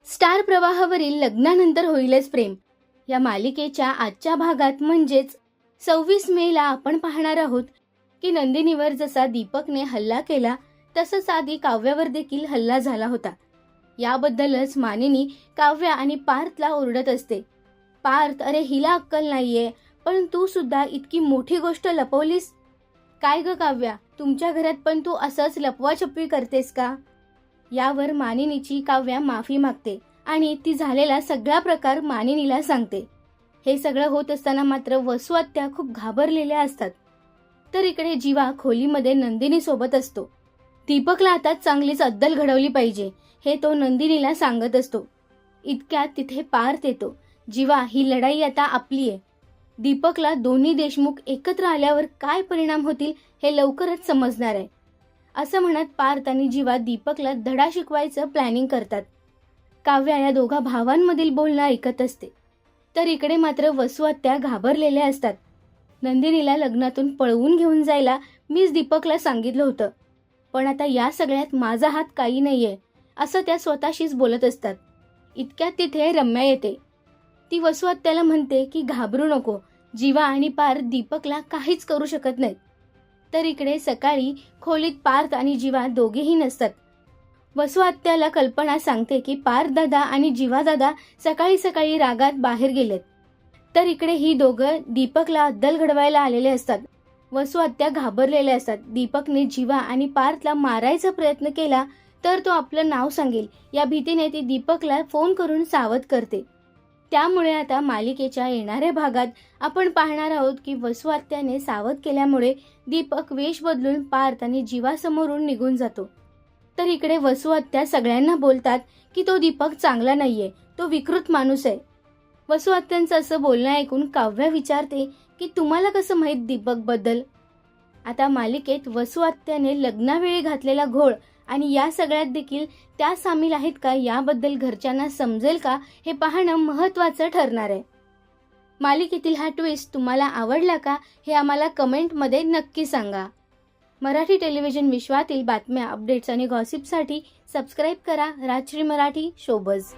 Star प्रवाहावरील लग्नानंतर होईलच प्रेम या मालिकेच्या आजच्या भागात म्हणजेच 26 मेला आपण पाहणार आहोत की नंदिनीवर जसा दीपकने हल्ला केला तसंच आधी काव्यावर देखील हल्ला झाला होता। याबद्दलच मानिनी काव्य आणि पार्थला ओरडत असते। पार्थ, अरे हिला अक्कल नाहीये, पण तू सुद्धा इतकी मोठी गोष्ट लपवलीस काय ग काव्या? तुमच्या घरात पण तू असंच लपवाछपवी करतेस का? यावर मानिनीची काव्या माफी मागते आणि ती झालेला सगळा प्रकार मानिनीला सांगते। हे सगळं होत असताना मात्र वसू आत्या खूप घाबरलेल्या असतात। तर इकडे जीवा खोलीमध्ये नंदिनी सोबत असतो। दीपकला आता चांगलीच अद्दल घडवली पाहिजे हे तो नंदिनीला सांगत असतो। इतक्यात तिथे पार्थ येतो। जीवा, ही लढाई आता आपली आहे। दीपकला दोन्ही देशमुख एकत्र आल्यावर काय परिणाम होतील हे लवकरच समजणार आहे, असं म्हणत पार्थ आणि जीवा दीपकला धडा शिकवायचं प्लॅनिंग करतात। काव्या या दोघा भावांमधील बोलणं ऐकत असते। तर इकडे मात्र वसू आत्या घाबरलेल्या असतात। नंदिनीला लग्नातून पळवून घेऊन जायला मीच दीपकला सांगितलं होतं, पण आता या सगळ्यात माझा हात काही नाहीये असं त्या स्वतःशीच बोलत असतात। इतक्यात तिथे रम्या येते। ती वसू आत्याला म्हणते की घाबरू नको, जीवा आणि पार्थ दीपकला काहीच करू शकत नाहीत। तर इकडे सकाळी खोलीत पार्थ आणि जीवा दोघेही नसतात। वसू आत्याला कल्पना सांगते की पार्थ दादा आणि जीवा दादा सकाळी सकाळी रागात बाहेर गेलेत। तर इकडे ही दोघं दीपकला अद्दल घडवायला आलेले असतात। वसू आत्या घाबरलेले असतात। दीपकने जीवा आणि पार्थला मारायचा प्रयत्न केला तर तो आपलं नाव सांगेल या भीतीने ती दीपकला फोन करून सावध करते। त्यामुळे आता मालिकेच्या येणाऱ्या भागात आपण पाहणार आहोत की वसू आत्याने सावध केल्यामुळे दीपक वेश बदलून पार्थ आणि जीवासमोरून निघून जातो। तर इकडे वसू आत्या सगळ्यांना बोलतात की तो दीपक चांगला नाहीये, तो विकृत माणूस आहे। वसू आत्यांचं असं बोलणं ऐकून काव्या विचारते की तुम्हाला कसं माहित दीपक बद्दल? आता मालिकेत वसू आत्याने लग्नावेळी घातलेला घोळ आणि या सगळ्यात देखील त्या सामील आहेत का याबद्दल घरच्यांना समजेल का हे पाहणं महत्त्वाचं ठरणार आहे। मालिकेतील हा ट्विस्ट तुम्हाला आवडला का हे आम्हाला कमेंटमध्ये नक्की सांगा। मराठी टेलिव्हिजन विश्वातील बातम्या, अपडेट्स आणि गॉसिपसाठी सबस्क्राईब करा राजश्री मराठी शोबज।